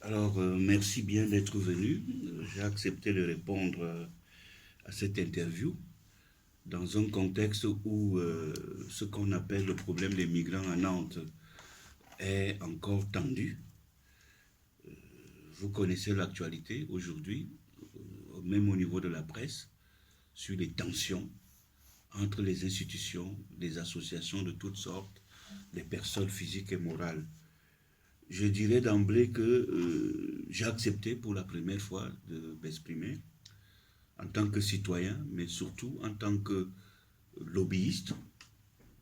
Alors, merci bien d'être venu. J'ai accepté de répondre à cette interview dans un contexte où ce qu'on appelle le problème des migrants à Nantes est encore tendu. Vous connaissez l'actualité aujourd'hui, même au niveau de la presse, sur les tensions entre les institutions, les associations de toutes sortes, les personnes physiques et morales. Je dirais d'emblée que j'ai accepté pour la première fois de m'exprimer en tant que citoyen, mais surtout en tant que lobbyiste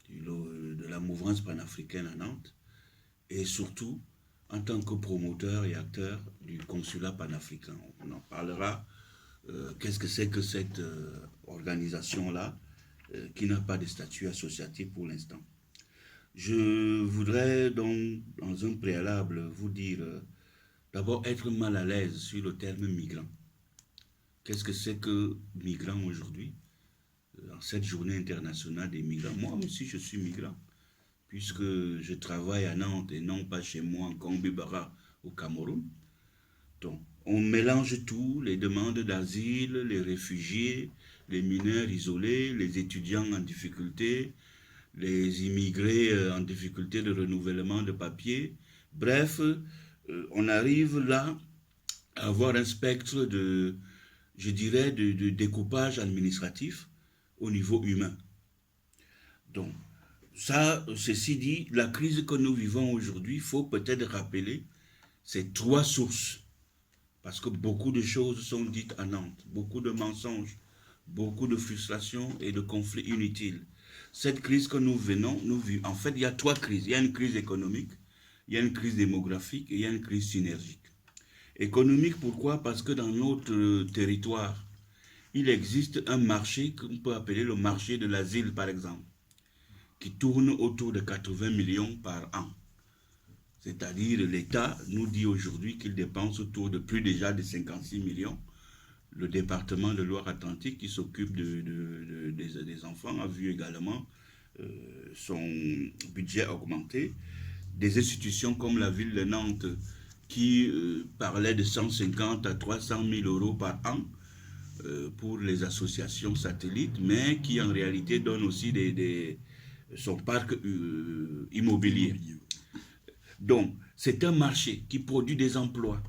de la mouvance panafricaine à Nantes, et surtout en tant que promoteur et acteur du consulat panafricain. On en parlera. Qu'est-ce que c'est que cette organisation-là qui n'a pas de statut associatif pour l'instant? Je voudrais donc, dans un préalable, vous dire d'abord être mal à l'aise sur le terme migrant. Qu'est-ce que c'est que migrant aujourd'hui? En cette journée internationale des migrants. Moi aussi, je suis migrant, puisque je travaille à Nantes et non pas chez moi en Combibara au Cameroun. Donc, on mélange tout, les demandes d'asile, les réfugiés, les mineurs isolés, les étudiants en difficulté, les immigrés en difficulté de renouvellement de papier. Bref, on arrive là à avoir un spectre de, je dirais, de découpage administratif au niveau humain. Donc, ça, ceci dit, la crise que nous vivons aujourd'hui, il faut peut-être rappeler ces trois sources. Parce que beaucoup de choses sont dites à Nantes, beaucoup de mensonges, beaucoup de frustrations et de conflits inutiles. Cette crise que nous venons, nous vivons, en fait, il y a trois crises. Il y a une crise économique, il y a une crise démographique et il y a une crise synergique. Économique, pourquoi? Parce que dans notre territoire, il existe un marché qu'on peut appeler le marché de l'asile, par exemple, qui tourne autour de 80 millions par an. C'est-à-dire l'État nous dit aujourd'hui qu'il dépense autour de plus déjà de 56 millions. Le département de Loire-Atlantique qui s'occupe des enfants a vu également son budget augmenter. Des institutions comme la ville de Nantes qui parlait de 150 à 300 000 euros par an pour les associations satellites, mais qui en réalité donne aussi son parc immobilier. Donc, c'est un marché qui produit des emplois,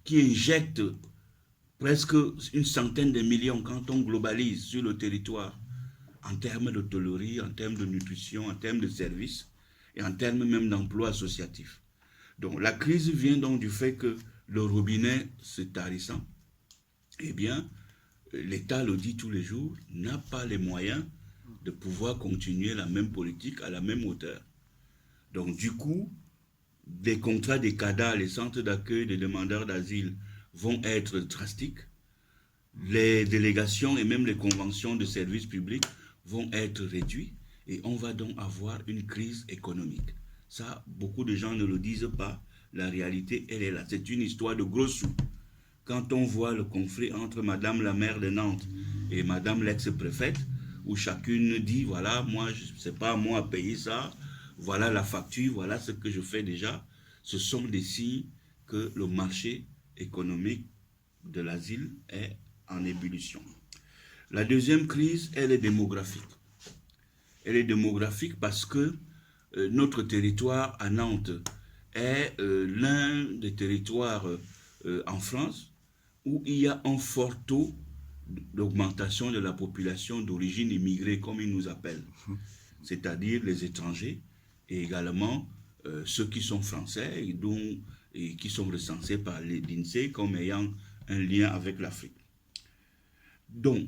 qui injecte presque une centaine de millions quand on globalise sur le territoire, en termes de tôlerie, en termes de nutrition, en termes de services et en termes même d'emplois associatifs. Donc, la crise vient donc du fait que le robinet se tarissant, eh bien, l'État le dit tous les jours, n'a pas les moyens de pouvoir continuer la même politique à la même hauteur. Donc, du coup, les contrats des CADA, les centres d'accueil des demandeurs d'asile, vont être drastiques. Les délégations et même les conventions de services publics vont être réduites et on va donc avoir une crise économique. Ça, beaucoup de gens ne le disent pas. La réalité, elle est là. C'est une histoire de gros sous. Quand on voit le conflit entre Madame la maire de Nantes et Madame l'ex-préfète, où chacune dit, voilà, moi, c'est pas à moi à payer ça, voilà la facture, voilà ce que je fais déjà, ce sont des signes que le marché économique de l'asile est en ébullition. La deuxième crise, elle est démographique. Elle est démographique parce que notre territoire à Nantes est l'un des territoires en France où il y a un fort taux d'augmentation de la population d'origine immigrée, comme ils nous appellent, c'est-à-dire les étrangers et également ceux qui sont français et qui sont recensés par l'INSEE comme ayant un lien avec l'Afrique. Donc,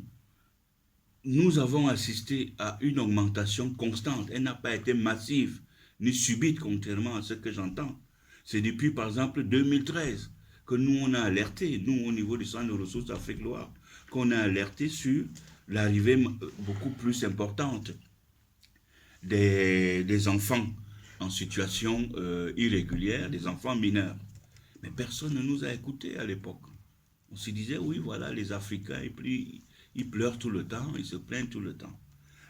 nous avons assisté à une augmentation constante. Elle n'a pas été massive ni subite, contrairement à ce que j'entends. C'est depuis, par exemple, 2013 que nous, on a alerté, nous, au niveau du Centre de ressources Afrique-Loire, qu'on a alerté sur l'arrivée beaucoup plus importante des enfants en situation irrégulière, des enfants mineurs. Mais personne ne nous a écoutés à l'époque. On se disait, oui, voilà, les Africains, et puis ils pleurent tout le temps, ils se plaignent tout le temps.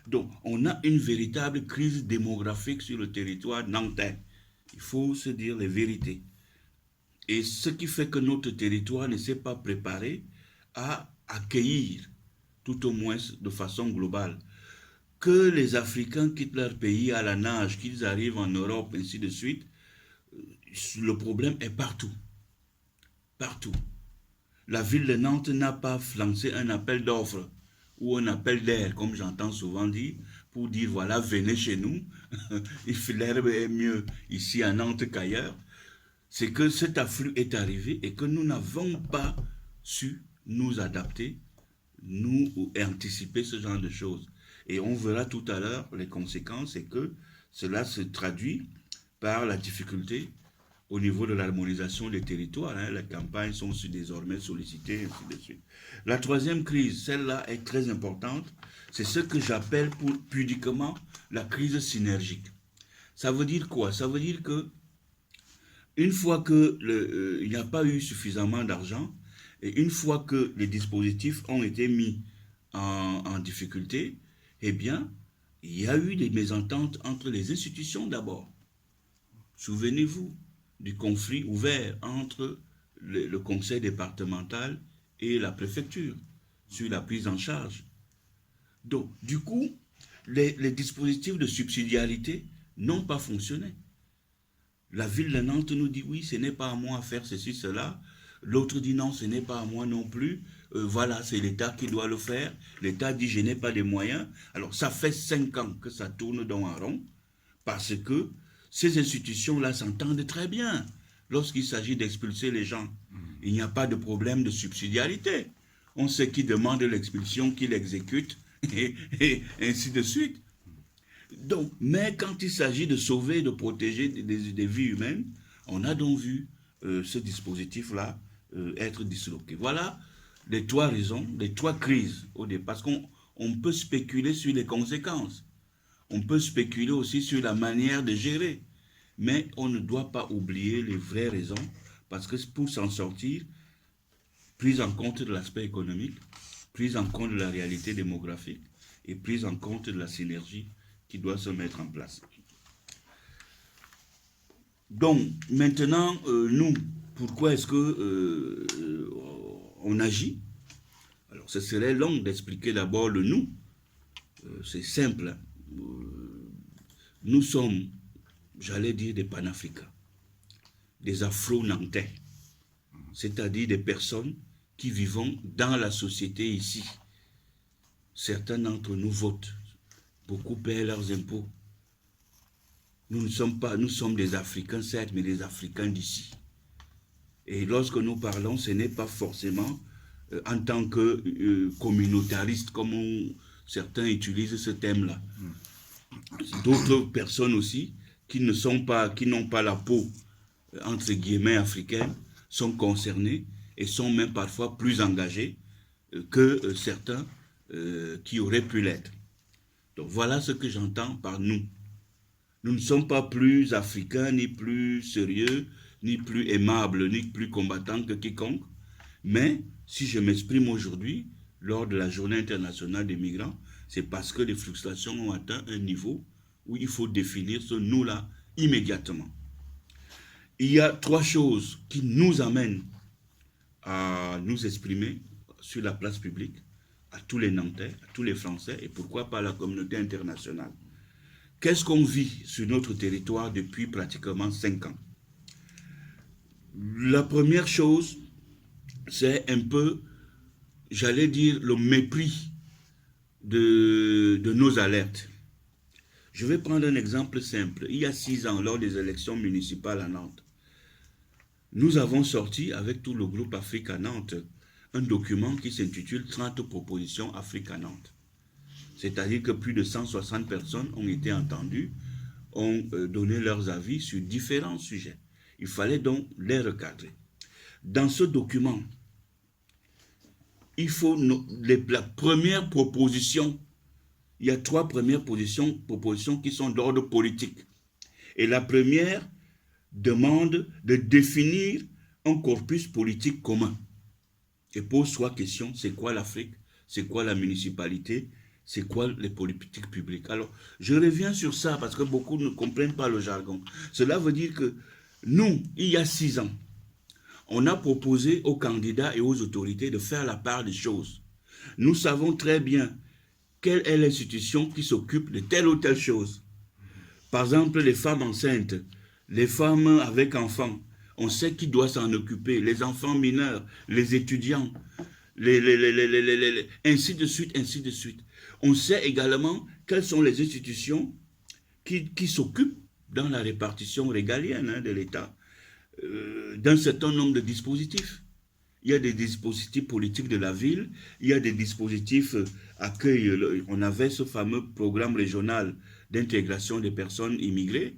Donc, on a une véritable crise démographique sur le territoire nantais. Il faut se dire les vérités. Et ce qui fait que notre territoire ne s'est pas préparé à accueillir, tout au moins de façon globale, que les Africains quittent leur pays à la nage, qu'ils arrivent en Europe, ainsi de suite. Le problème est partout. Partout. La ville de Nantes n'a pas lancé un appel d'offres ou un appel d'air, comme j'entends souvent dire, pour dire voilà, venez chez nous. L'herbe est mieux ici à Nantes qu'ailleurs. C'est que cet afflux est arrivé et que nous n'avons pas su nous adapter, nous anticiper ce genre de choses. Et on verra tout à l'heure les conséquences et que cela se traduit par la difficulté au niveau de l'harmonisation des territoires. Les campagnes sont désormais sollicitées, ainsi de suite. La troisième crise, celle-là est très importante, c'est ce que j'appelle pudiquement la crise synergique. Ça veut dire quoi? Ça veut dire que une fois qu'il n'y a pas eu suffisamment d'argent, et une fois que les dispositifs ont été mis en difficulté, eh bien, il y a eu des mésententes entre les institutions d'abord. Souvenez-vous du conflit ouvert entre le conseil départemental et la préfecture sur la prise en charge. Donc, du coup, les dispositifs de subsidiarité n'ont pas fonctionné. La ville de Nantes nous dit oui, ce n'est pas à moi à faire ceci, cela. L'autre dit non, ce n'est pas à moi non plus. Voilà, c'est l'État qui doit le faire. L'État dit je n'ai pas les moyens. Alors ça fait 5 ans que ça tourne dans un rond parce que ces institutions-là s'entendent très bien. Lorsqu'il s'agit d'expulser les gens, il n'y a pas de problème de subsidiarité. On sait qui demande l'expulsion, qui l'exécute, et ainsi de suite. Donc, mais quand il s'agit de sauver, de protéger des vies humaines, on a donc vu ce dispositif-là être disloqué. Voilà les 3 raisons, les 3 crises au départ. Parce qu'on peut spéculer sur les conséquences. On peut spéculer aussi sur la manière de gérer. Mais on ne doit pas oublier les vraies raisons, parce que pour s'en sortir, prise en compte de l'aspect économique, prise en compte de la réalité démographique et prise en compte de la synergie qui doit se mettre en place. Donc, maintenant, nous, pourquoi est-ce que on agit? Alors, ce serait long d'expliquer d'abord le nous. C'est simple. Nous sommes, j'allais dire, des panafricains, des afro-nantais, c'est-à-dire des personnes qui vivent dans la société ici. Certains d'entre nous votent, beaucoup paient leurs impôts. Nous ne sommes pas, nous sommes des Africains, certes, mais des Africains d'ici. Et lorsque nous parlons, ce n'est pas forcément en tant que communautariste, comme certains utilisent ce thème-là. D'autres personnes aussi, qui n'ont pas la peau, entre guillemets, africaine, sont concernées et sont même parfois plus engagés que certains qui auraient pu l'être. Donc voilà ce que j'entends par nous. Nous ne sommes pas plus africains, ni plus sérieux, ni plus aimables, ni plus combattants que quiconque. Mais si je m'exprime aujourd'hui, lors de la Journée internationale des migrants, c'est parce que les frustrations ont atteint un niveau où il faut définir ce nous-là immédiatement. Il y a 3 choses qui nous amènent à nous exprimer sur la place publique, à tous les Nantais, à tous les Français, et pourquoi pas à la communauté internationale. Qu'est-ce qu'on vit sur notre territoire depuis pratiquement 5 ans? La première chose, c'est un peu, j'allais dire, le mépris de nos alertes. Je vais prendre un exemple simple. Il y a 6 ans, lors des élections municipales à Nantes, nous avons sorti avec tout le groupe Afrique à Nantes un document qui s'intitule 30 propositions Afrique à Nantes. C'est-à-dire que plus de 160 personnes ont été entendues, ont donné leurs avis sur différents sujets. Il fallait donc les recadrer. Dans ce document, il faut la première proposition, il y a 3 premières propositions qui sont d'ordre politique. Et la première demande de définir un corpus politique commun. Et pose 3 questions, c'est quoi l'Afrique? C'est quoi la municipalité? C'est quoi les politiques publiques? Alors, je reviens sur ça parce que beaucoup ne comprennent pas le jargon. Cela veut dire que nous, il y a 6 ans, On a proposé aux candidats et aux autorités de faire la part des choses. Nous savons très bien quelle est l'institution qui s'occupe de telle ou telle chose. Par exemple, les femmes enceintes, les femmes avec enfants, on sait qui doit s'en occuper, les enfants mineurs, les étudiants, ainsi de suite, ainsi de suite. On sait également quelles sont les institutions qui s'occupent dans la répartition régalienne de l'État d'un certain nombre de dispositifs. Il y a des dispositifs politiques de la ville, il y a des dispositifs accueil. On avait ce fameux programme régional d'intégration des personnes immigrées.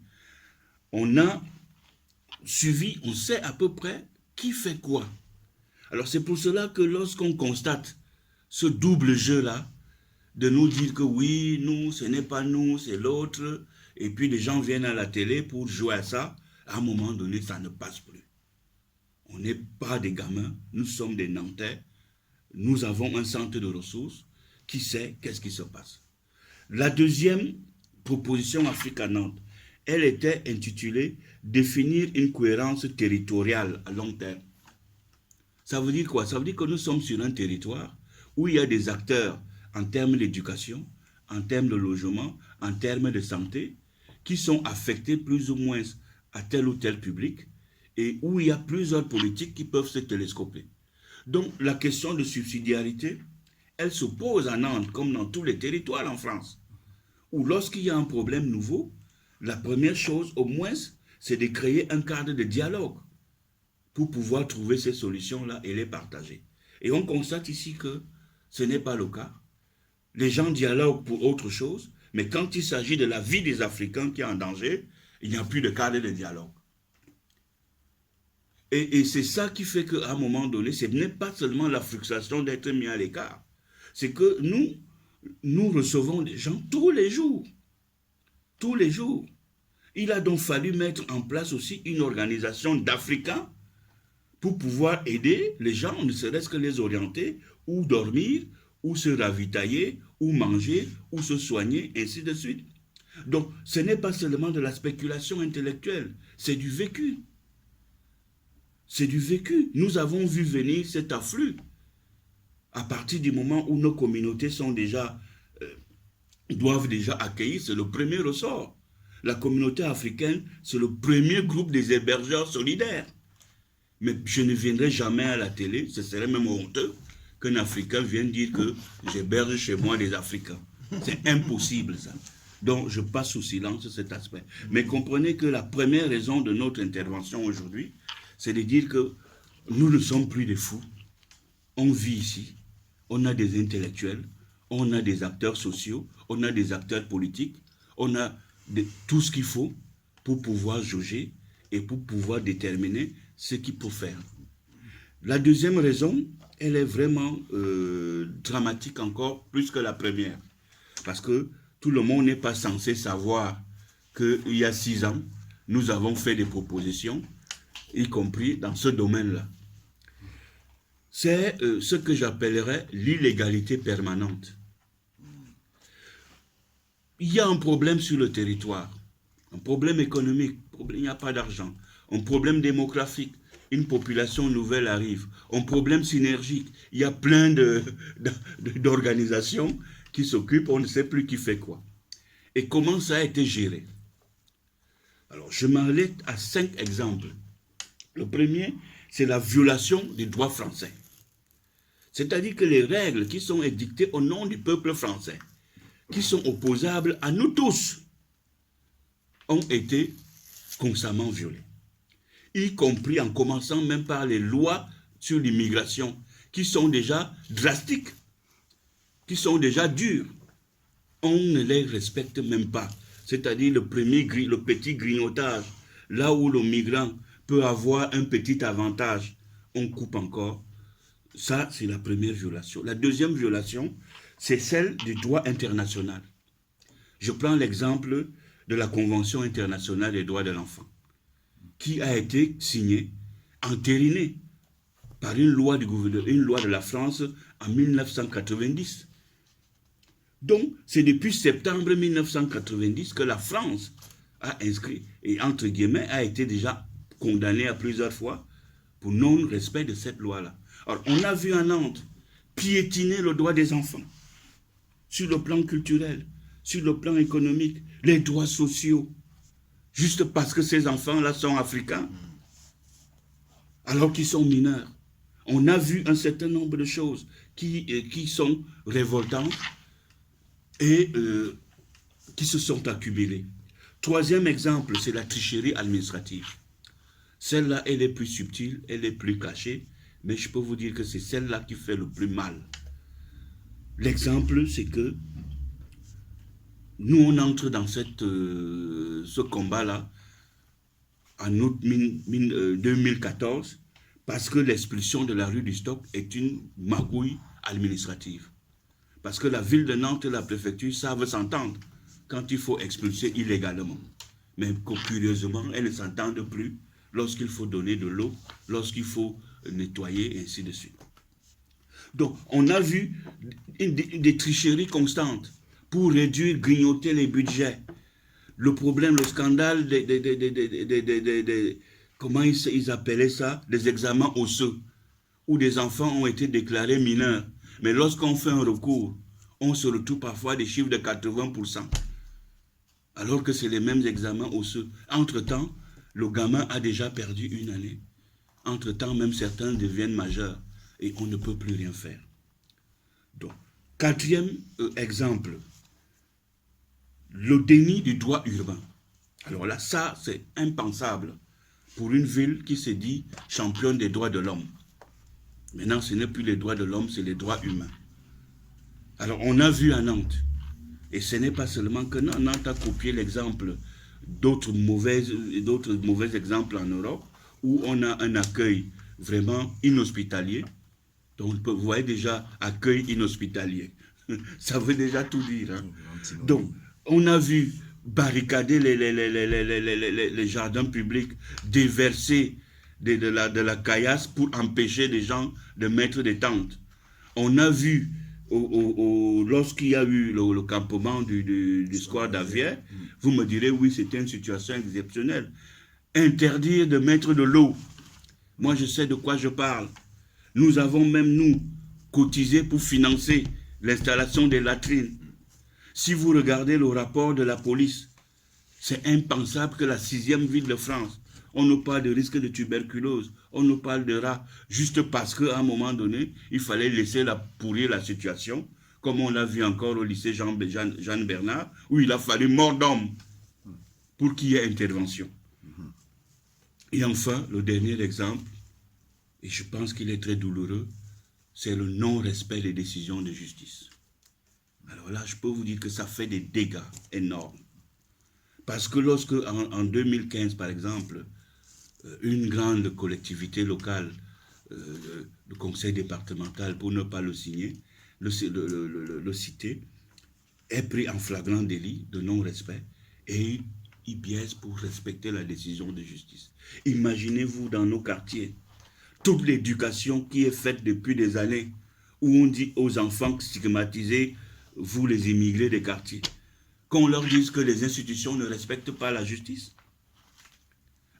On a suivi, on sait à peu près qui fait quoi. Alors c'est pour cela que lorsqu'on constate ce double jeu-là, de nous dire que oui, nous, ce n'est pas nous, c'est l'autre, et puis les gens viennent à la télé pour jouer à ça, à un moment donné, ça ne passe plus. On n'est pas des gamins, nous sommes des Nantais, nous avons un centre de ressources qui sait qu'est-ce qui se passe. La deuxième proposition Afrique à Nantes, elle était intitulée « Définir une cohérence territoriale à long terme ». Ça veut dire quoi? Ça veut dire que nous sommes sur un territoire où il y a des acteurs en termes d'éducation, en termes de logement, en termes de santé, qui sont affectés plus ou moins à tel ou tel public, et où il y a plusieurs politiques qui peuvent se télescoper. Donc la question de subsidiarité, elle se pose à Nantes comme dans tous les territoires en France, où lorsqu'il y a un problème nouveau, la première chose au moins, c'est de créer un cadre de dialogue pour pouvoir trouver ces solutions-là et les partager. Et on constate ici que ce n'est pas le cas. Les gens dialoguent pour autre chose, mais quand il s'agit de la vie des Africains qui est en danger, il n'y a plus de cadre de dialogue. Et c'est ça qui fait qu'à un moment donné, ce n'est pas seulement la frustration d'être mis à l'écart. C'est que nous recevons des gens tous les jours. Tous les jours. Il a donc fallu mettre en place aussi une organisation d'Africains pour pouvoir aider les gens, ne serait-ce que les orienter, ou dormir, ou se ravitailler, ou manger, ou se soigner, ainsi de suite. Donc, ce n'est pas seulement de la spéculation intellectuelle, c'est du vécu. C'est du vécu. Nous avons vu venir cet afflux à partir du moment où nos communautés sont déjà, doivent déjà accueillir, c'est le premier ressort. La communauté africaine, c'est le premier groupe des hébergeurs solidaires. Mais je ne viendrai jamais à la télé, ce serait même honteux qu'un Africain vienne dire que j'héberge chez moi des Africains. C'est impossible ça. Donc je passe sous silence cet aspect. Mais comprenez que la première raison de notre intervention aujourd'hui, c'est de dire que nous ne sommes plus des fous. On vit ici, on a des intellectuels, on a des acteurs sociaux, on a des acteurs politiques, on a tout ce qu'il faut pour pouvoir jauger et pour pouvoir déterminer ce qu'il faut faire. La deuxième raison, elle est vraiment dramatique encore plus que la première. Parce que tout le monde n'est pas censé savoir qu'il y a 6 ans, nous avons fait des propositions, y compris dans ce domaine-là. C'est ce que j'appellerais l'illégalité permanente. Il y a un problème sur le territoire, un problème économique, il n'y a pas d'argent, un problème démographique, une population nouvelle arrive, un problème synergique, il y a plein d'organisations qui s'occupent, on ne sait plus qui fait quoi. Et comment ça a été géré? Alors, je m'arrête à 5 exemples. Le premier, c'est la violation des droits français. C'est-à-dire que les règles qui sont édictées au nom du peuple français, qui sont opposables à nous tous, ont été constamment violées. Y compris en commençant même par les lois sur l'immigration, qui sont déjà drastiques, qui sont déjà dures. On ne les respecte même pas. C'est-à-dire le petit grignotage, là où le migrant peut avoir un petit avantage, on coupe encore. Ça, c'est la première violation. La deuxième violation, c'est celle du droit international. Je prends l'exemple de la Convention internationale des droits de l'enfant, qui a été signée, entérinée par une loi de la France en 1990. Donc, c'est depuis septembre 1990 que la France a inscrit, et entre guillemets, a été déjà condamnée à plusieurs fois pour non-respect de cette loi-là. Alors, on a vu à Nantes piétiner le droit des enfants, sur le plan culturel, sur le plan économique, les droits sociaux, juste parce que ces enfants-là sont africains, alors qu'ils sont mineurs. On a vu un certain nombre de choses qui sont révoltantes et qui se sont accumulées. Troisième exemple, c'est la tricherie administrative. Celle-là, elle est plus subtile, elle est plus cachée, mais je peux vous dire que c'est celle-là qui fait le plus mal. L'exemple, c'est que nous, on entre dans ce combat-là en août 2014 parce que l'expulsion de la rue du Stock est une magouille administrative. Parce que la ville de Nantes et la préfecture savent s'entendre quand il faut expulser illégalement. Mais curieusement, elles ne s'entendent plus lorsqu'il faut donner de l'eau, lorsqu'il faut nettoyer, et ainsi de suite. Donc, on a vu des tricheries constantes pour réduire, grignoter les budgets. Le problème, le scandale comment ils appelaient ça, des examens osseux, où des enfants ont été déclarés mineurs. Mais lorsqu'on fait un recours, on se retrouve parfois des chiffres de 80%. Alors que c'est les mêmes examens osseux. Entre-temps, le gamin a déjà perdu une année. Entre-temps, même certains deviennent majeurs et on ne peut plus rien faire. Donc, quatrième exemple, le déni du droit urbain. Alors là, ça, c'est impensable pour une ville qui se dit championne des droits de l'homme. Maintenant, ce n'est plus les droits de l'homme, c'est les droits humains. Alors, on a vu à Nantes, et ce n'est pas seulement que Nantes a copié l'exemple d'autres mauvais exemples en Europe, où on a un accueil vraiment inhospitalier. Donc, vous voyez déjà, accueil inhospitalier. Ça veut déjà tout dire. Hein. Donc, on a vu barricader les jardins publics, déverser de la caillasse pour empêcher les gens de mettre des tentes. On a vu, lorsqu'il y a eu le campement du square d'Avière, vous me direz, oui, c'était une situation exceptionnelle. Interdire de mettre de l'eau. Moi, je sais de quoi je parle. Nous avons même, nous, cotisé pour financer l'installation des latrines. Si vous regardez le rapport de la police, c'est impensable que la 6e ville de France, on nous parle de risque de tuberculose, on nous parle de rats, juste parce qu'à un moment donné, il fallait laisser pourrir la situation, comme on l'a vu encore au lycée Jeanne Bernard, où il a fallu mort d'homme pour qu'il y ait intervention. Et enfin, le dernier exemple, et je pense qu'il est très douloureux, c'est le non-respect des décisions de justice. Alors là, je peux vous dire que ça fait des dégâts énormes. Parce que lorsque, en 2015, par exemple, une grande collectivité locale, le conseil départemental, pour ne pas le signer, le citer, est pris en flagrant délit de non-respect et il biaise pour respecter la décision de justice. Imaginez-vous dans nos quartiers, toute l'éducation qui est faite depuis des années, où on dit aux enfants stigmatisés, vous les immigrés des quartiers, qu'on leur dise que les institutions ne respectent pas la justice.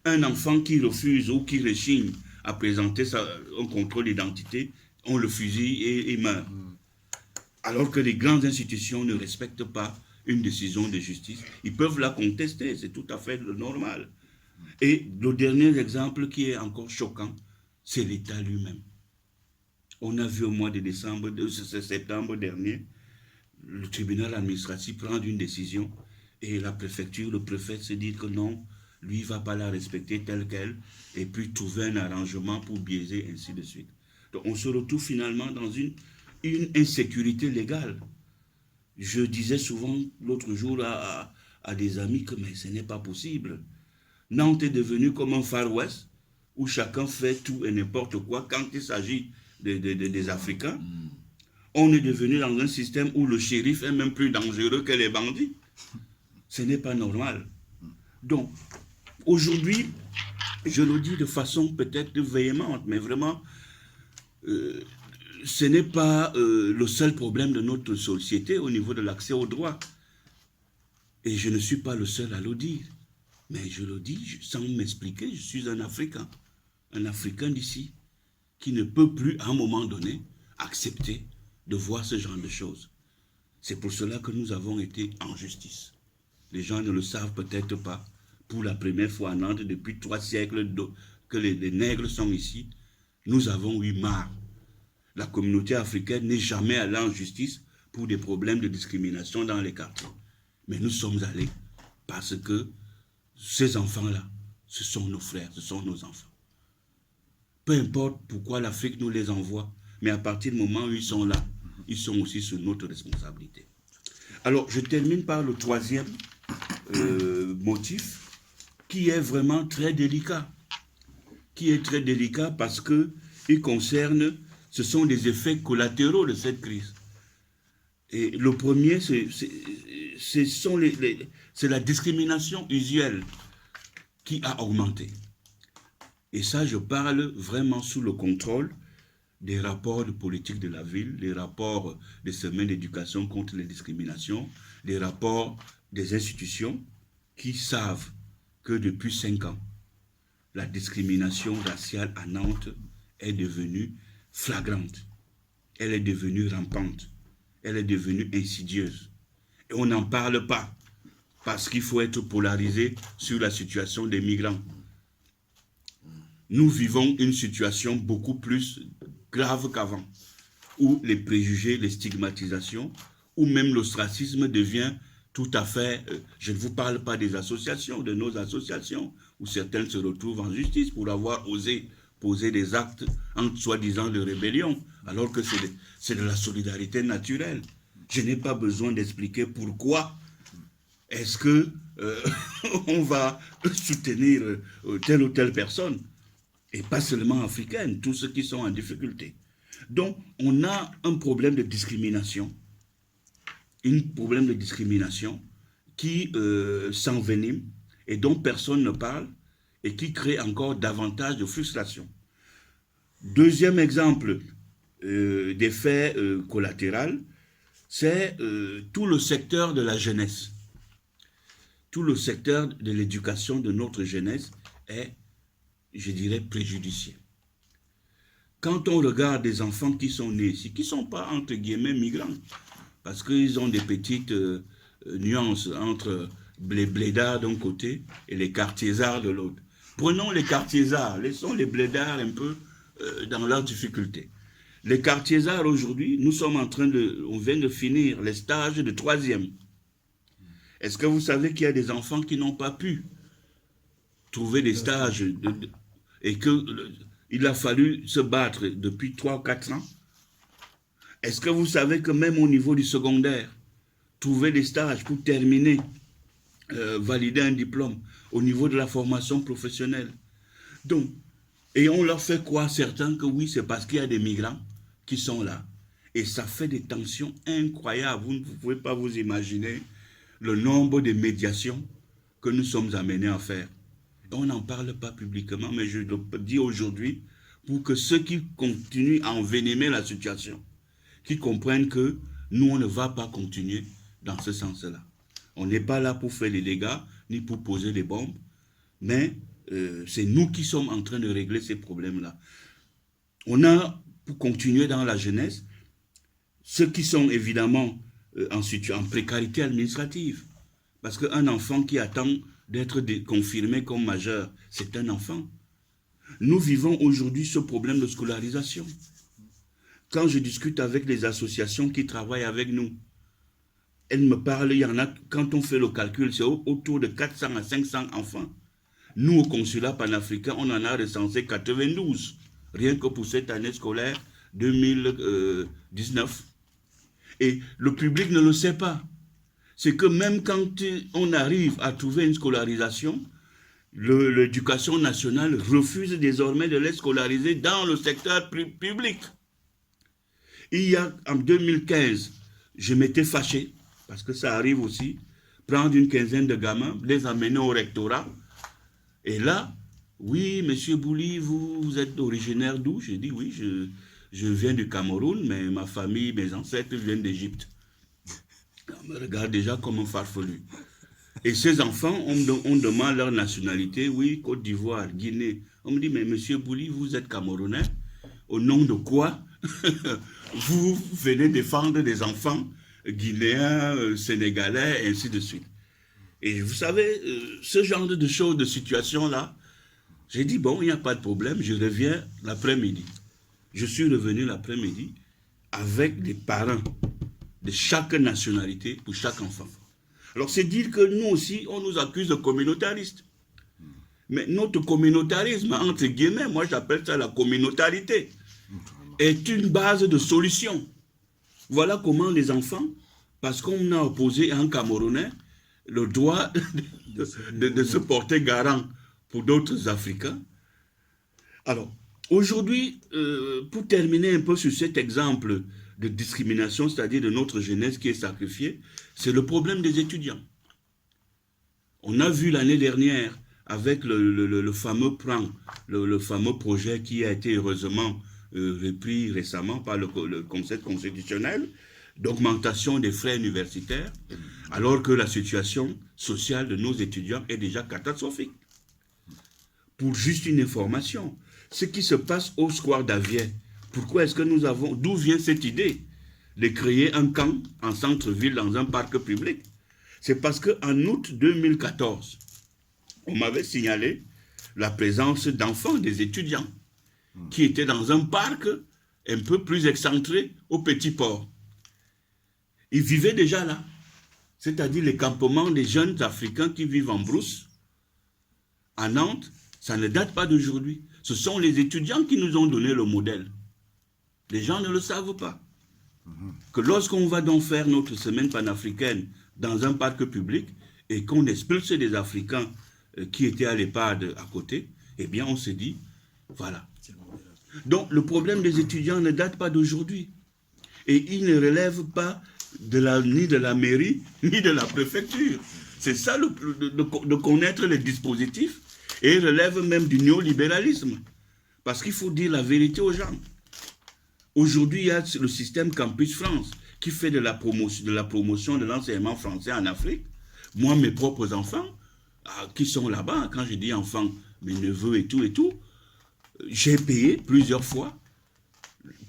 Un enfant qui refuse ou qui rechigne à présenter un contrôle d'identité, on le fusille et il meurt. Alors que les grandes institutions ne respectent pas une décision de justice. Ils peuvent la contester, c'est tout à fait normal. Et le dernier exemple qui est encore choquant, c'est l'État lui-même. On a vu au mois de septembre dernier, le tribunal administratif prendre une décision et la préfecture, le préfet se dit que non, lui ne va pas la respecter telle qu'elle et puis trouver un arrangement pour biaiser, ainsi de suite. Donc on se retrouve finalement dans une insécurité légale. Je disais souvent l'autre jour à des amis que mais ce n'est pas possible. Nantes est devenu comme un Far West où chacun fait tout et n'importe quoi quand il s'agit des Africains. On est devenu dans un système où le shérif est même plus dangereux que les bandits. Ce n'est pas normal. Donc, aujourd'hui, je le dis de façon peut-être véhémente, mais vraiment, ce n'est pas le seul problème de notre société au niveau de l'accès aux droits. Et je ne suis pas le seul à le dire. Mais je le dis sans m'expliquer, je suis un Africain. un Africain d'ici, qui ne peut plus, à un moment donné, accepter de voir ce genre de choses. C'est pour cela que nous avons été en justice. Les gens ne le savent peut-être pas. Pour la première fois en Nantes, depuis 3 siècles que les nègres sont ici, nous avons eu marre. La communauté africaine n'est jamais allée en justice pour des problèmes de discrimination dans les quartiers. Mais nous sommes allés parce que ces enfants-là, ce sont nos frères, ce sont nos enfants. Peu importe pourquoi l'Afrique nous les envoie, mais à partir du moment où ils sont là, ils sont aussi sous notre responsabilité. Alors, je termine par le troisième motif, qui est vraiment très délicat. Qui est très délicat parce qu'il concerne, ce sont des effets collatéraux de cette crise. Et le premier, c'est la discrimination usuelle qui a augmenté. Et ça, je parle vraiment sous le contrôle des rapports de politique de la ville, les rapports des semaines d'éducation contre les discriminations, les rapports des institutions qui savent que depuis 5 ans, la discrimination raciale à Nantes est devenue flagrante. Elle est devenue rampante. Elle est devenue insidieuse. Et on n'en parle pas parce qu'il faut être polarisé sur la situation des migrants. Nous vivons une situation beaucoup plus grave qu'avant, où les préjugés, les stigmatisations, ou même l'ostracisme devient tout à fait... je ne vous parle pas des associations, de nos associations, où certaines se retrouvent en justice pour avoir osé poser des actes en soi-disant de rébellion, alors que c'est de la solidarité naturelle. Je n'ai pas besoin d'expliquer pourquoi est-ce que on va soutenir telle ou telle personne, et pas seulement africaine, tous ceux qui sont en difficulté. Donc, on a un problème de discrimination, qui s'envenime et dont personne ne parle et qui crée encore davantage de frustration. Deuxième exemple d'effet collatéral, c'est tout le secteur de la jeunesse. Tout le secteur de l'éducation de notre jeunesse est, je dirais, préjudicié. Quand on regarde des enfants qui sont nés ici, qui ne sont pas, entre guillemets, migrants, parce qu'ils ont des petites nuances entre les blédards d'un côté et les quartiers-arts de l'autre. Prenons les quartiers-arts, laissons les blédards un peu dans leurs difficultés. Les quartiers-arts, aujourd'hui, on vient de finir les stages de 3e. Est-ce que vous savez qu'il y a des enfants qui n'ont pas pu trouver des stages et qu'il a fallu se battre depuis 3 ou 4 ans? Est-ce que vous savez que même au niveau du secondaire, trouver des stages pour terminer, valider un diplôme au niveau de la formation professionnelle? Donc, et on leur fait croire certains que oui, c'est parce qu'il y a des migrants qui sont là. Et ça fait des tensions incroyables. Vous ne pouvez pas vous imaginer le nombre de médiations que nous sommes amenés à faire. On n'en parle pas publiquement, mais je le dis aujourd'hui pour que ceux qui continuent à envenimer la situation, qui comprennent que nous, on ne va pas continuer dans ce sens-là. On n'est pas là pour faire les dégâts, ni pour poser des bombes, mais c'est nous qui sommes en train de régler ces problèmes-là. On a, pour continuer dans la jeunesse, ceux qui sont évidemment en précarité administrative. Parce qu'un enfant qui attend d'être confirmé comme majeur, c'est un enfant. Nous vivons aujourd'hui ce problème de scolarisation. Quand je discute avec les associations qui travaillent avec nous, elles me parlent, il y en a, quand on fait le calcul, c'est autour de 400 à 500 enfants. Nous, au consulat panafricain, on en a recensé 92, rien que pour cette année scolaire 2019. Et le public ne le sait pas. C'est que même quand on arrive à trouver une scolarisation, l'éducation nationale refuse désormais de les scolariser dans le secteur public. Il y a, en 2015, je m'étais fâché, parce que ça arrive aussi, prendre une quinzaine de gamins, les amener au rectorat. Et là, oui, monsieur Bouli, vous êtes originaire d'où? J'ai dit, oui, je viens du Cameroun, mais ma famille, mes ancêtres viennent d'Égypte. On me regarde déjà comme un farfelu. Et ces enfants, on demande leur nationalité, oui, Côte d'Ivoire, Guinée. On me dit, mais monsieur Bouli, vous êtes Camerounais, au nom de quoi vous venez défendre des enfants guinéens, sénégalais, et ainsi de suite. Et vous savez, ce genre de choses, de situations-là, j'ai dit, bon, il n'y a pas de problème, je reviens l'après-midi. Je suis revenu l'après-midi avec des parents de chaque nationalité pour chaque enfant. Alors c'est dire que nous aussi, on nous accuse de communautaristes. Mais notre communautarisme, entre guillemets, moi j'appelle ça la communautarité, est une base de solution. Voilà comment les enfants, parce qu'on a opposé à un Camerounais le droit de se porter garant pour d'autres Africains. Alors, aujourd'hui, pour terminer un peu sur cet exemple de discrimination, c'est-à-dire de notre jeunesse qui est sacrifiée, c'est le problème des étudiants. On a vu l'année dernière avec le fameux plan, le fameux projet qui a été heureusement repris récemment par le Conseil constitutionnel, d'augmentation des frais universitaires, alors que la situation sociale de nos étudiants est déjà catastrophique. Pour juste une information, ce qui se passe au Square d'Avier, pourquoi est-ce que nous avons, d'où vient cette idée de créer un camp en centre-ville dans un parc public? C'est parce qu'en août 2014, on m'avait signalé la présence d'enfants, des étudiants, qui étaient dans un parc un peu plus excentré au Petit Port. Ils vivaient déjà là, c'est-à-dire les campements des jeunes Africains qui vivent en brousse, à Nantes. Ça ne date pas d'aujourd'hui. Ce sont les étudiants qui nous ont donné le modèle. Les gens ne le savent pas. Que lorsqu'on va donc faire notre semaine panafricaine dans un parc public et qu'on expulse des Africains qui étaient à l'EHPAD à côté, eh bien on se dit, voilà. Donc le problème des étudiants ne date pas d'aujourd'hui. Et il ne relève pas ni de la mairie, ni de la préfecture. C'est ça de connaître les dispositifs, et il relève même du néolibéralisme. Parce qu'il faut dire la vérité aux gens. Aujourd'hui, il y a le système Campus France qui fait de la promotion de l'enseignement français en Afrique. Moi, mes propres enfants, qui sont là-bas, quand je dis enfants, mes neveux et tout, j'ai payé plusieurs fois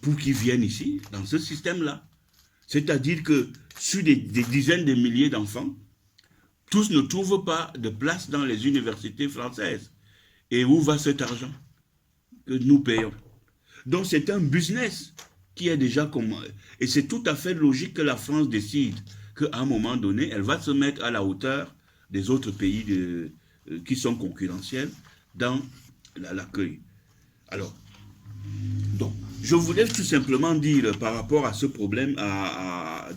pour qu'ils viennent ici, dans ce système-là. C'est-à-dire que sur des dizaines de milliers d'enfants, tous ne trouvent pas de place dans les universités françaises. Et où va cet argent que nous payons? Donc c'est un business qui est déjà comme... Et c'est tout à fait logique que la France décide qu'à un moment donné, elle va se mettre à la hauteur des autres pays qui sont concurrentiels dans l'accueil. Alors, donc, je voulais tout simplement dire par rapport à ce problème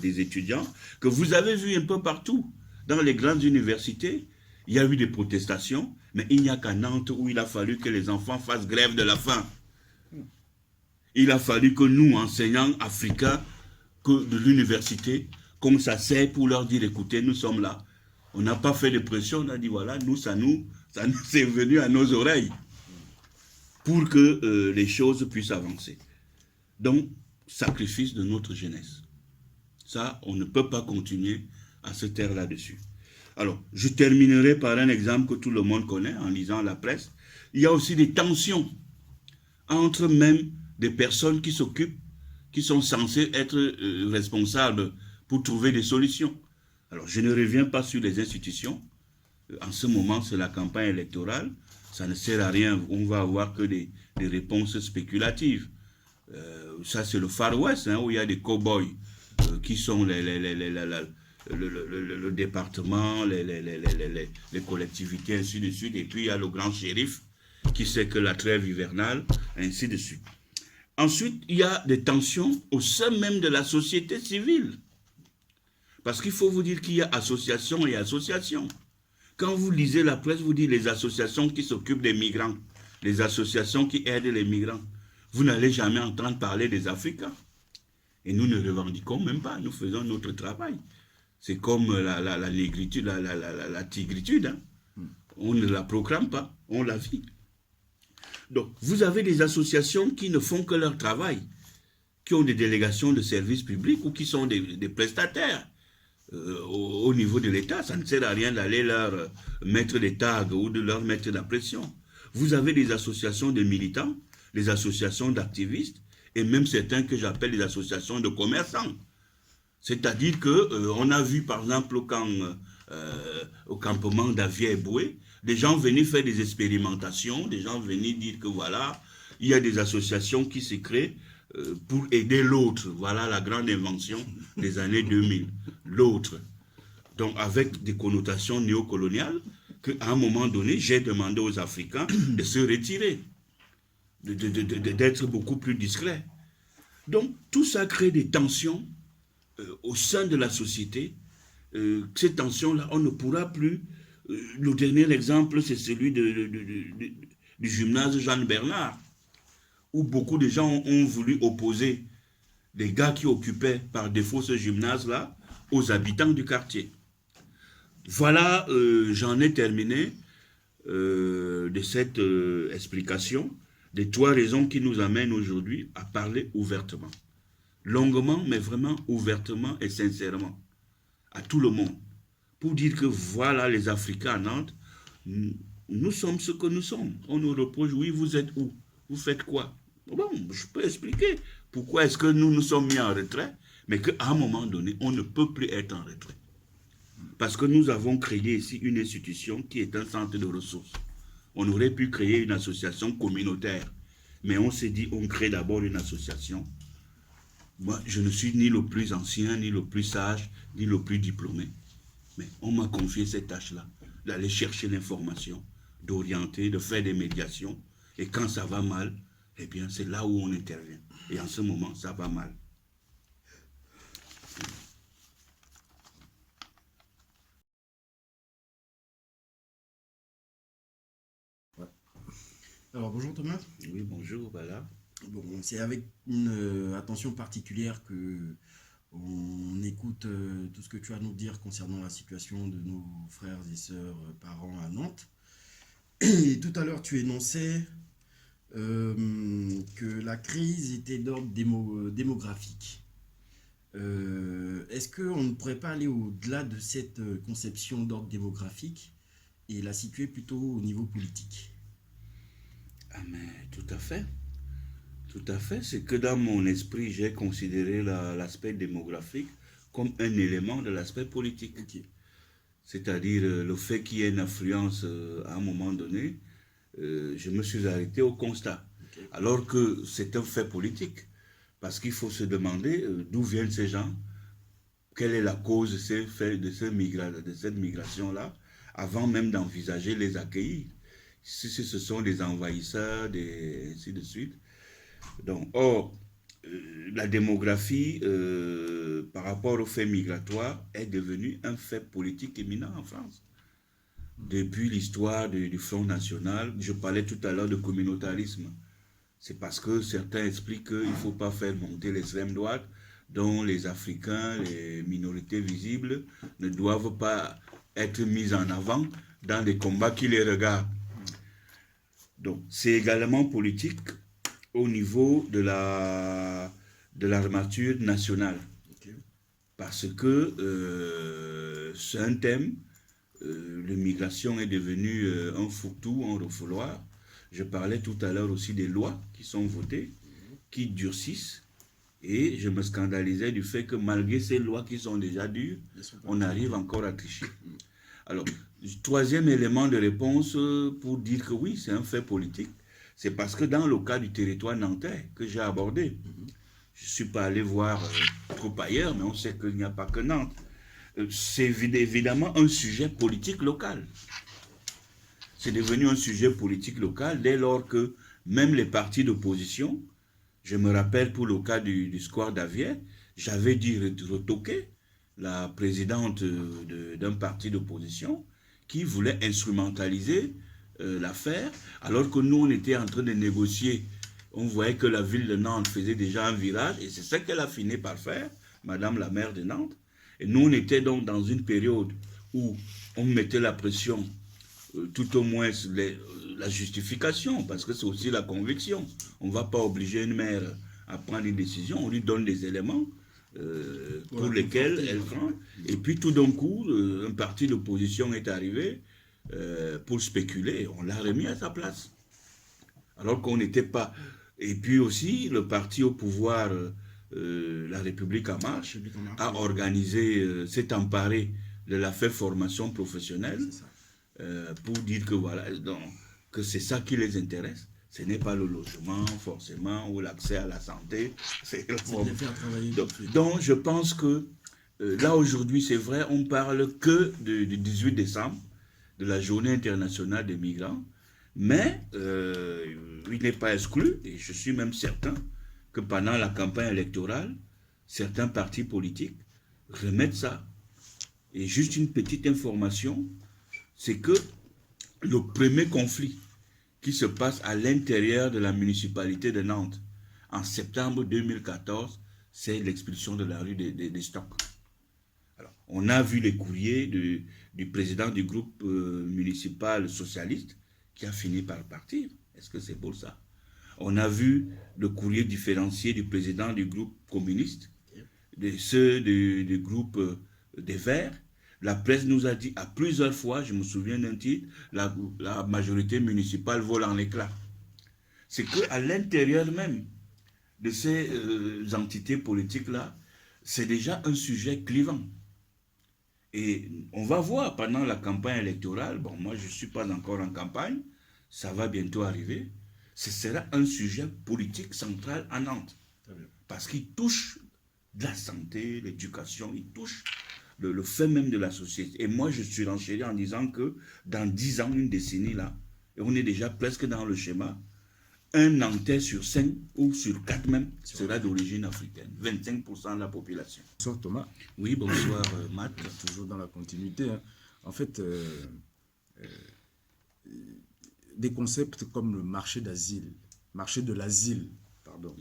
des étudiants que vous avez vu un peu partout. Dans les grandes universités, il y a eu des protestations, mais il n'y a qu'à Nantes où il a fallu que les enfants fassent grève de la faim. Il a fallu que nous, enseignants africains de l'université, comme ça c'est pour leur dire, écoutez, nous sommes là. On n'a pas fait de pression, on a dit, voilà, ça nous c'est venu à nos oreilles pour que les choses puissent avancer. Donc, sacrifice de notre jeunesse. Ça, on ne peut pas continuer à se taire là-dessus. Alors, je terminerai par un exemple que tout le monde connaît en lisant la presse. Il y a aussi des tensions entre même des personnes qui s'occupent, qui sont censées être responsables pour trouver des solutions. Alors, je ne reviens pas sur les institutions. En ce moment, c'est la campagne électorale. Ça ne sert à rien. On va avoir que des réponses spéculatives. Ça, c'est le Far West, où il y a des cow-boys qui sont le département, les collectivités, ainsi de suite. Et puis, il y a le grand shérif qui sait que la trêve hivernale, ainsi de suite. Ensuite, il y a des tensions au sein même de la société civile. Parce qu'il faut vous dire qu'il y a association et association. Quand vous lisez la presse, vous dites les associations qui s'occupent des migrants, les associations qui aident les migrants. Vous n'allez jamais entendre parler des Africains. Et nous ne revendiquons même pas, nous faisons notre travail. C'est comme la négritude, la tigritude. Hein. On ne la proclame pas, on la vit. Donc, vous avez des associations qui ne font que leur travail, qui ont des délégations de services publics ou qui sont des prestataires au niveau de l'État. Ça ne sert à rien d'aller leur mettre des tags ou de leur mettre de la pression. Vous avez des associations de militants, des associations d'activistes, et même certains que j'appelle des associations de commerçants. C'est-à-dire qu'on a vu, par exemple, au campement d'Avier-Boué, des gens venaient faire des expérimentations, des gens venaient dire que voilà, il y a des associations qui se créent pour aider l'autre. Voilà la grande invention des années 2000. L'autre. Donc, avec des connotations néocoloniales, qu'à un moment donné, j'ai demandé aux Africains de se retirer, d'être beaucoup plus discrets. Donc, tout ça crée des tensions au sein de la société. Ces tensions-là, on ne pourra plus. Le dernier exemple, c'est celui du gymnase Jeanne Bernard, où beaucoup de gens ont voulu opposer des gars qui occupaient par défaut ce gymnase-là aux habitants du quartier. Voilà, j'en ai terminé de cette explication, des 3 raisons qui nous amènent aujourd'hui à parler ouvertement. Longuement, mais vraiment ouvertement et sincèrement, à tout le monde, pour dire que voilà les Africains à Nantes, nous sommes ce que nous sommes. On nous reproche, oui, vous êtes où? Vous faites quoi? Bon, je peux expliquer pourquoi est-ce que nous nous sommes mis en retrait, mais qu'à un moment donné, on ne peut plus être en retrait. Parce que nous avons créé ici une institution qui est un centre de ressources. On aurait pu créer une association communautaire, mais on s'est dit, on crée d'abord une association. Moi, je ne suis ni le plus ancien, ni le plus sage, ni le plus diplômé. Mais on m'a confié cette tâche-là, d'aller chercher l'information, d'orienter, de faire des médiations. Et quand ça va mal, eh bien, c'est là où on intervient. Et en ce moment, ça va mal. Ouais. Alors bonjour Thomas. Oui, bonjour, voilà. Bon, c'est avec une attention particulière que on écoute tout ce que tu as à nous dire concernant la situation de nos frères et sœurs parents à Nantes. Et tout à l'heure, tu énonçais que la crise était d'ordre démographique. Est-ce qu'on ne pourrait pas aller au-delà de cette conception d'ordre démographique et la situer plutôt au niveau politique? Ah mais tout à fait. Tout à fait. C'est que dans mon esprit, j'ai considéré l'aspect démographique comme un élément de l'aspect politique. Ok. C'est-à-dire le fait qu'il y ait une influence à un moment donné, je me suis arrêté au constat. Ok. Alors que c'est un fait politique. Parce qu'il faut se demander d'où viennent ces gens, quelle est la cause de cette migration-là, avant même d'envisager les accueillir. Si ce sont des envahisseurs, ainsi de suite. Donc, or, la démographie, par rapport au fait migratoire, est devenue un fait politique éminent en France. Depuis l'histoire du Front National, je parlais tout à l'heure de communautarisme. C'est parce que certains expliquent qu'il ne faut pas faire monter l'extrême droite, dont les Africains, les minorités visibles, ne doivent pas être mis en avant dans les combats qui les regardent. Donc, c'est également politique au niveau de l'armature nationale. Ok. Parce que c'est un thème, l'immigration est devenue un fourre-tout, un refouloir. Je parlais tout à l'heure aussi des lois qui sont votées, qui durcissent. Et je me scandalisais du fait que malgré ces lois qui sont déjà dures, on arrive encore à tricher. Alors, troisième élément de réponse pour dire que oui, c'est un fait politique, c'est parce que dans le cas du territoire nantais que j'ai abordé, je ne suis pas allé voir trop ailleurs, mais on sait qu'il n'y a pas que Nantes. C'est évidemment un sujet politique local. C'est devenu un sujet politique local dès lors que même les partis d'opposition, je me rappelle pour le cas du square d'Avier, j'avais dit retoquer la présidente d'un parti d'opposition qui voulait instrumentaliser l'affaire, alors que nous, on était en train de négocier. On voyait que la ville de Nantes faisait déjà un virage, et c'est ça qu'elle a fini par faire, Madame la maire de Nantes. Et nous, on était donc dans une période où on mettait la pression, tout au moins la justification, parce que c'est aussi la conviction. On ne va pas obliger une maire à prendre une décision, on lui donne des éléments. pour lesquels elle prend. Et puis tout d'un coup, un parti d'opposition est arrivé pour spéculer. On l'a remis à sa place. Alors qu'on n'était pas... Et puis aussi, le parti au pouvoir, La République en marche, a organisé, s'est emparé de l'affaire formation professionnelle pour dire que voilà, donc, que c'est ça qui les intéresse. Ce n'est pas le logement forcément ou l'accès à la santé. C'est de les faire travailler. Donc je pense que là aujourd'hui, c'est vrai, on parle que du 18 décembre, de la journée internationale des migrants, mais il n'est pas exclu, et je suis même certain, que pendant la campagne électorale, certains partis politiques remettent ça. Et juste une petite information, c'est que le premier conflit qui se passe à l'intérieur de la municipalité de Nantes en septembre 2014, c'est l'expulsion de la rue des Stocks. Alors, on a vu les courriers du président du groupe municipal socialiste qui a fini par partir. Est-ce que c'est beau ça? On a vu le courrier différencié du président du groupe communiste, de ceux du groupe des Verts. La presse nous a dit à plusieurs fois, je me souviens d'un titre, la majorité municipale vole en éclats. C'est qu'à l'intérieur même de ces entités politiques-là, c'est déjà un sujet clivant. Et on va voir pendant la campagne électorale, bon, moi je ne suis pas encore en campagne, ça va bientôt arriver, ce sera un sujet politique central à Nantes. Parce qu'il touche de la santé, l'éducation, il touche le fait même de la société. Et moi je suis renchéri en disant que dans 10 ans, une décennie là, et on est déjà presque dans le schéma, un Nantais sur 5 ou sur 4 même sera d'origine africaine. 25% de la population. Bonsoir Thomas. Oui, bonsoir Matt. Toujours dans la continuité. Hein. En fait, des concepts comme le marché de l'asile, pardon.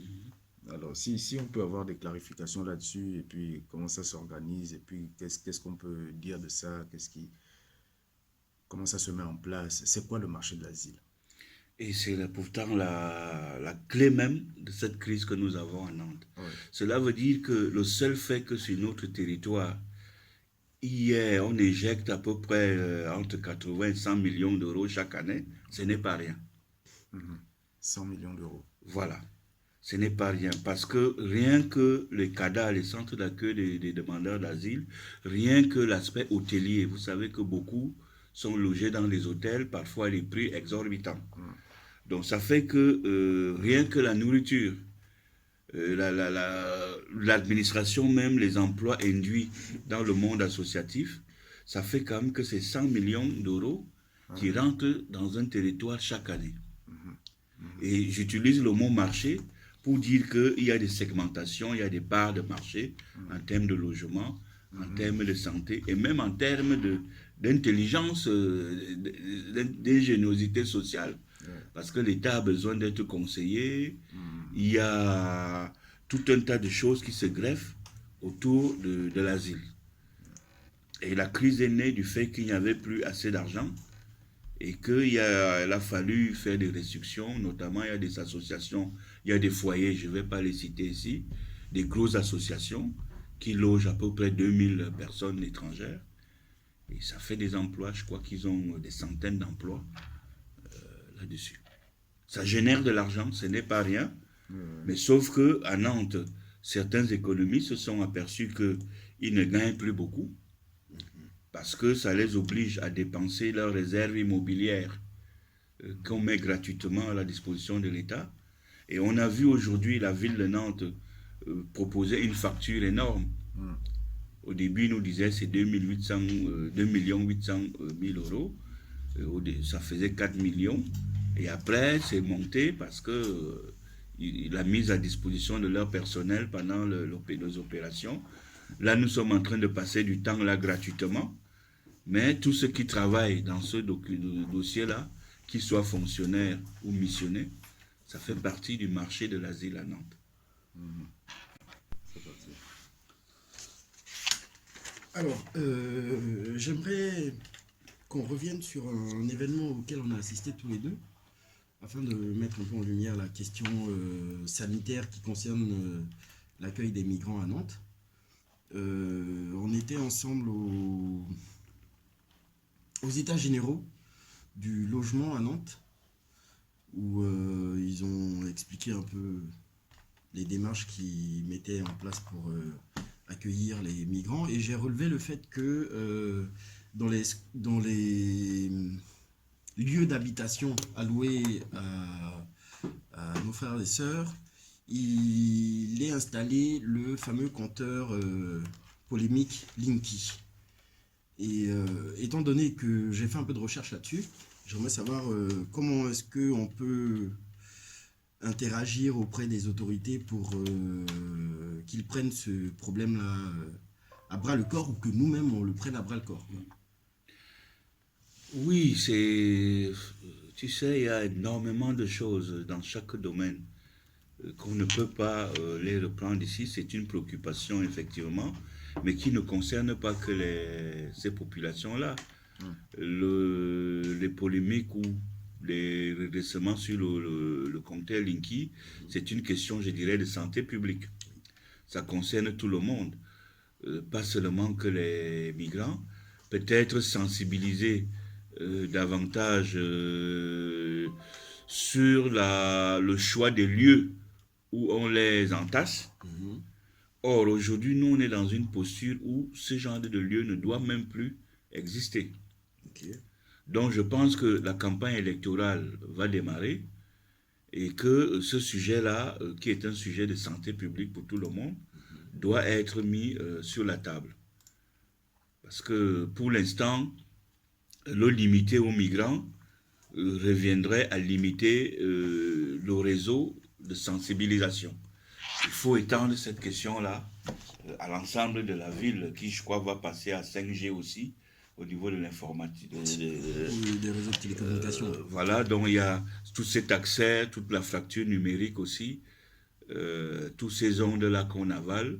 Alors, si on peut avoir des clarifications là-dessus, et puis comment ça s'organise, et puis qu'est-ce qu'on peut dire de ça, comment ça se met en place, c'est quoi le marché de l'asile? Et c'est pourtant la clé même de cette crise que nous avons à Nantes. Ouais. Cela veut dire que le seul fait que sur notre territoire, hier, on éjecte à peu près entre 80 et 100 millions d'euros chaque année, ce n'est pas rien. 100 millions d'euros. Voilà. Ce n'est pas rien. Parce que rien que les CADA, les centres d'accueil des demandeurs d'asile, rien que l'aspect hôtelier, vous savez que beaucoup sont logés dans les hôtels, parfois à des prix exorbitants. Donc ça fait que rien que la nourriture, l'administration même, les emplois induits dans le monde associatif, ça fait quand même que c'est 100 millions d'euros qui rentrent dans un territoire chaque année. Et j'utilise le mot marché pour dire qu'il y a des segmentations, il y a des parts de marché en termes de logement, en termes de santé et même en termes d'intelligence, d'ingéniosité sociale. Parce que l'État a besoin d'être conseillé. Il y a tout un tas de choses qui se greffent autour de l'asile. Et la crise est née du fait qu'il n'y avait plus assez d'argent et qu'il a fallu faire des restrictions. Notamment, il y a des associations, il y a des foyers, je ne vais pas les citer ici, des grosses associations qui logent à peu près 2000 personnes étrangères. Et ça fait des emplois, je crois qu'ils ont des centaines d'emplois là-dessus. Ça génère de l'argent, ce n'est pas rien, mais sauf qu'à Nantes, certains économistes se sont aperçus qu'ils ne gagnent plus beaucoup parce que ça les oblige à dépenser leurs réserves immobilières qu'on met gratuitement à la disposition de l'État. Et on a vu aujourd'hui la ville de Nantes proposer une facture énorme. Au début, ils nous disaient que c'est 2 800 000 euros. Ça faisait 4 millions. Et après, c'est monté parce que la mise à disposition de leur personnel pendant les opérations. Là, nous sommes en train de passer du temps là gratuitement. Mais tous ceux qui travaillent dans ce dossier-là, qu'ils soient fonctionnaires ou missionnaires, ça fait partie du marché de l'asile à Nantes. Alors, j'aimerais qu'on revienne sur un événement auquel on a assisté tous les deux, afin de mettre un peu en lumière la question sanitaire qui concerne l'accueil des migrants à Nantes. on était ensemble aux États généraux du logement à Nantes, où ils ont expliqué un peu les démarches qu'ils mettaient en place pour accueillir les migrants. Et j'ai relevé le fait que dans les lieux d'habitation alloués à nos frères et sœurs, il est installé le fameux compteur polémique Linky. Et étant donné que j'ai fait un peu de recherche là-dessus, j'aimerais savoir comment est-ce qu'on peut interagir auprès des autorités pour qu'ils prennent ce problème-là à bras le corps, ou que nous-mêmes on le prenne à bras le corps. Oui, tu sais, il y a énormément de choses dans chaque domaine qu'on ne peut pas les reprendre ici. C'est une préoccupation, effectivement, mais qui ne concerne pas que ces populations-là. Les polémiques ou les redressements sur le compteur Linky, c'est une question, je dirais, de santé publique. Ça concerne tout le monde, pas seulement que les migrants. Peut-être sensibiliser davantage sur le choix des lieux où on les entasse. Or, aujourd'hui, nous, on est dans une posture où ce genre de lieu ne doit même plus exister. Okay. Donc, je pense que la campagne électorale va démarrer et que ce sujet-là, qui est un sujet de santé publique pour tout le monde, doit être mis sur la table. Parce que, pour l'instant, le limiter aux migrants reviendrait à limiter le réseau de sensibilisation. Il faut étendre cette question-là à l'ensemble de la ville qui, je crois, va passer à 5G aussi au niveau de l'informatique. Des réseaux de télécommunications. Voilà, donc il y a tout cet accès, toute la fracture numérique aussi, tous ces ondes-là qu'on avale.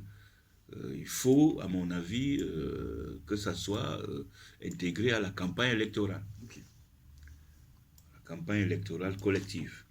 Il faut, à mon avis, que ça soit intégré à la campagne électorale. Okay. La campagne électorale collective.